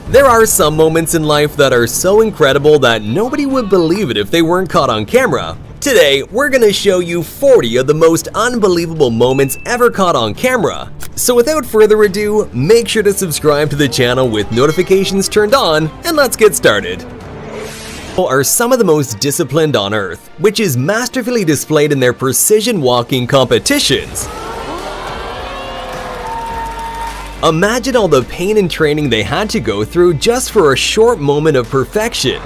There are some moments in life that are so incredible that nobody would believe it if they weren't caught on camera. Today, we're gonna show you 40 of the most unbelievable moments ever caught on camera. So without further ado, make sure to subscribe to the channel with notifications turned on, and let's get started. Are some of the most disciplined on Earth, which is masterfully displayed in their precision walking competitions. Imagine all the pain and training they had to go through just for a short moment of perfection.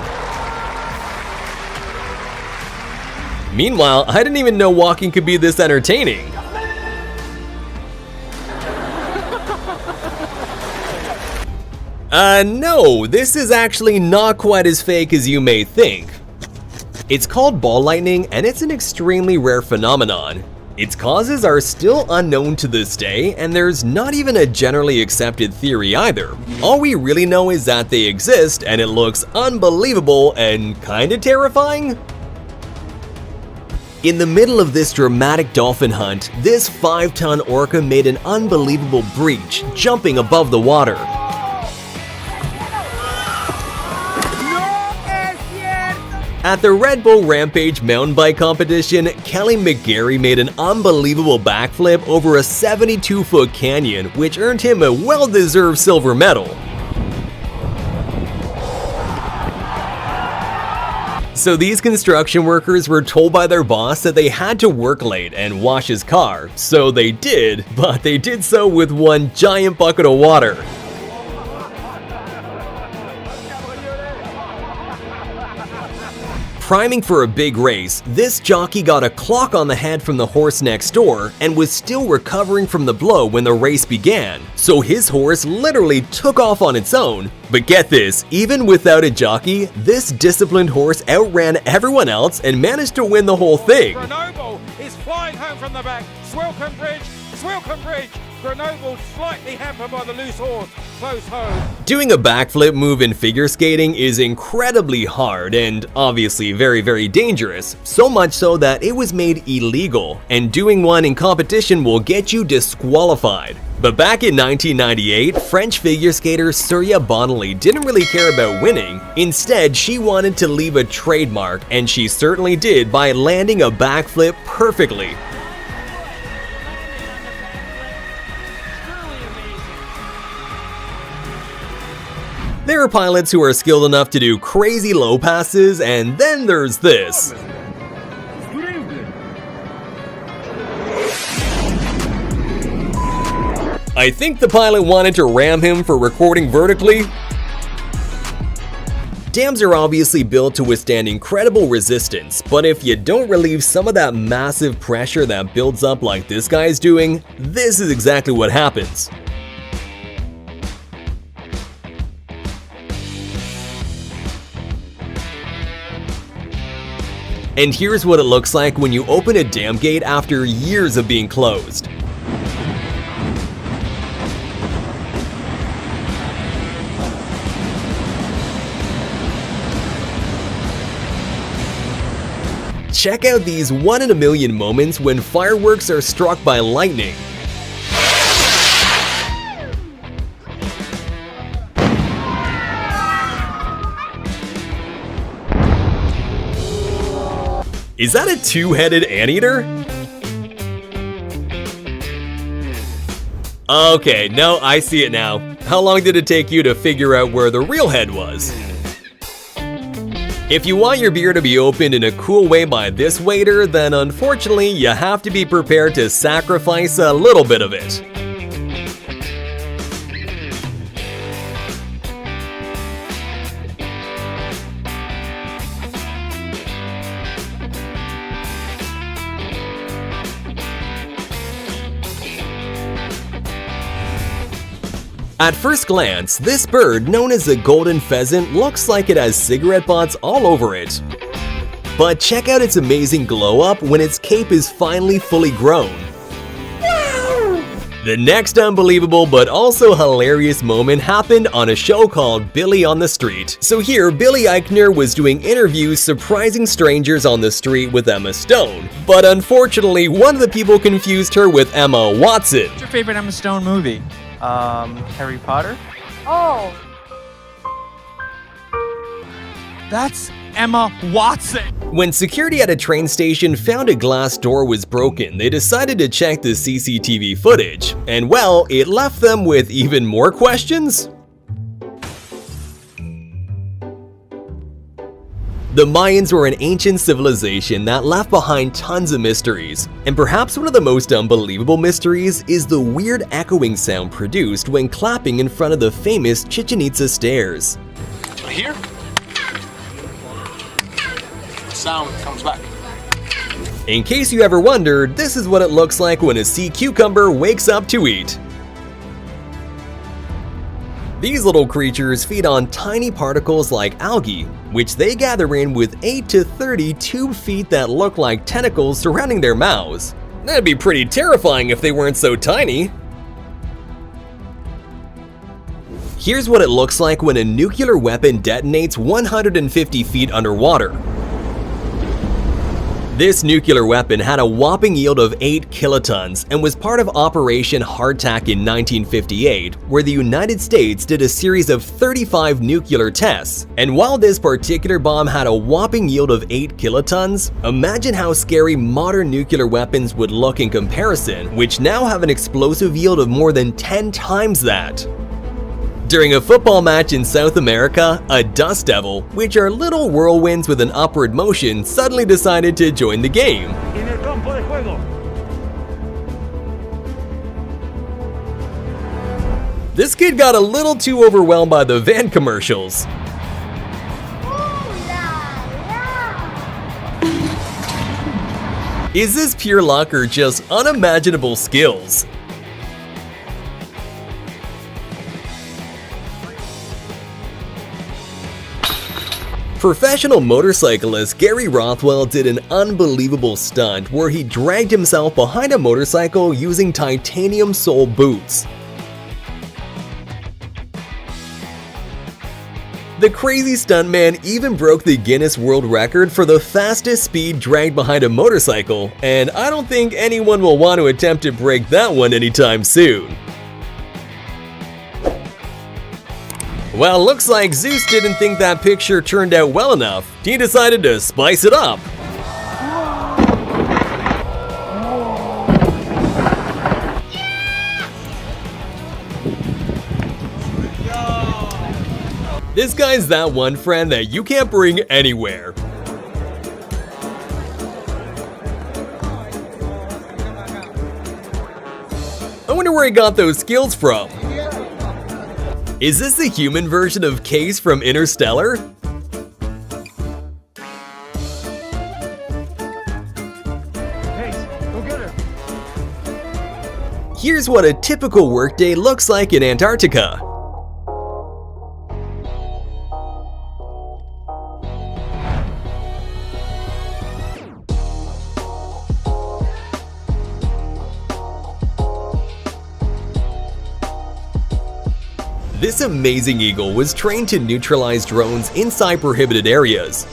Meanwhile, I didn't even know walking could be this entertaining. No, this is actually not quite as fake as you may think. It's called ball lightning, and it's an extremely rare phenomenon. Its causes are still unknown to this day, and there's not even a generally accepted theory either. All we really know is that they exist, and it looks unbelievable and kinda terrifying. In the middle of this dramatic dolphin hunt, this 5-ton orca made an unbelievable breach, jumping above the water. At the Red Bull Rampage mountain bike competition, Kelly McGarry made an unbelievable backflip over a 72-foot canyon, which earned him a well-deserved silver medal. So these construction workers were told by their boss that they had to work late and wash his car, so they did, but they did so with one giant bucket of water. Priming for a big race, this jockey got a clock on the head from the horse next door and was still recovering from the blow when the race began, so his horse literally took off on its own. But get this, even without a jockey, this disciplined horse outran everyone else and managed to win the whole thing. Grenoble is flying home from the back. Swilcombe Bridge, Swilcombe Bridge. Grenoble slightly hampered by the loose horse. Close home. Doing a backflip move in figure skating is incredibly hard and obviously very dangerous, so much so that it was made illegal, and doing one in competition will get you disqualified. But back in 1998, French figure skater Surya Bonelli didn't really care about winning. Instead, she wanted to leave a trademark, and she certainly did by landing a backflip perfectly. There are pilots who are skilled enough to do crazy low passes, and then there's this. I think the pilot wanted to ram him for recording vertically. Dams are obviously built to withstand incredible resistance, but if you don't relieve some of that massive pressure that builds up like this guy's doing, this is exactly what happens. And here's what it looks like when you open a dam gate after years of being closed. Check out these 1 in a million moments when fireworks are struck by lightning. Is that a two-headed anteater? Okay, no, I see it now. How long did it take you to figure out where the real head was? If you want your beer to be opened in a cool way by this waiter, then unfortunately you have to be prepared to sacrifice a little bit of it. At first glance, this bird, known as the golden pheasant, looks like it has cigarette butts all over it. But check out its amazing glow up when its cape is finally fully grown. The next unbelievable but also hilarious moment happened on a show called Billy on the Street. So here, Billy Eichner was doing interviews surprising strangers on the street with Emma Stone. But unfortunately, one of the people confused her with Emma Watson. What's your favorite Emma Stone movie? Harry Potter? Oh, That's Emma Watson. When security at a train station found a glass door was broken, they decided to check the CCTV footage. And well, it left them with even more questions. The Mayans were an ancient civilization that left behind tons of mysteries, and perhaps one of the most unbelievable mysteries is the weird echoing sound produced when clapping in front of the famous Chichen Itza stairs. Here, the sound comes back. In case you ever wondered, this is what it looks like when a sea cucumber wakes up to eat. These little creatures feed on tiny particles like algae, which they gather in with 8 to 30 tube feet that look like tentacles surrounding their mouths. That'd be pretty terrifying if they weren't so tiny. Here's what it looks like when a nuclear weapon detonates 150 feet underwater. This nuclear weapon had a whopping yield of 8 kilotons and was part of Operation Hardtack in 1958, where the United States did a series of 35 nuclear tests. And while this particular bomb had a whopping yield of 8 kilotons, imagine how scary modern nuclear weapons would look in comparison, which now have an explosive yield of more than 10 times that. During a football match in South America, a dust devil, which are little whirlwinds with an upward motion, suddenly decided to join the game. This kid got a little too overwhelmed by the van commercials. Is this pure luck or just unimaginable skills? Professional motorcyclist Gary Rothwell did an unbelievable stunt where he dragged himself behind a motorcycle using titanium sole boots. The crazy stuntman even broke the Guinness World Record for the fastest speed dragged behind a motorcycle, and I don't think anyone will want to attempt to break that one anytime soon. Well, looks like Zeus didn't think that picture turned out well enough. He decided to spice it up. This guy's that one friend that you can't bring anywhere. I wonder where he got those skills from. Is this the human version of Case from Interstellar? Here's what a typical workday looks like in Antarctica. This amazing eagle was trained to neutralize drones inside prohibited areas.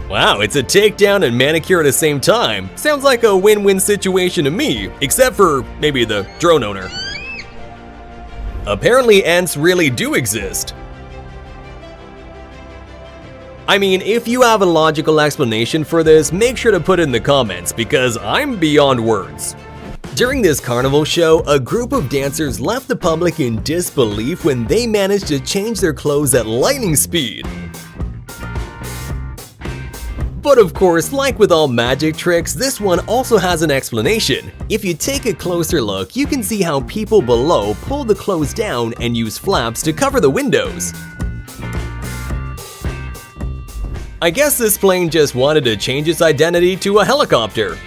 Wow, it's a takedown and manicure at the same time. Sounds like a win-win situation to me, except for maybe the drone owner. Apparently ants really do exist. I mean, if you have a logical explanation for this, make sure to put it in the comments because I'm beyond words. During this carnival show, a group of dancers left the public in disbelief when they managed to change their clothes at lightning speed. But of course, like with all magic tricks, this one also has an explanation. If you take a closer look, you can see how people below pull the clothes down and use flaps to cover the windows. I guess this plane just wanted to change its identity to a helicopter.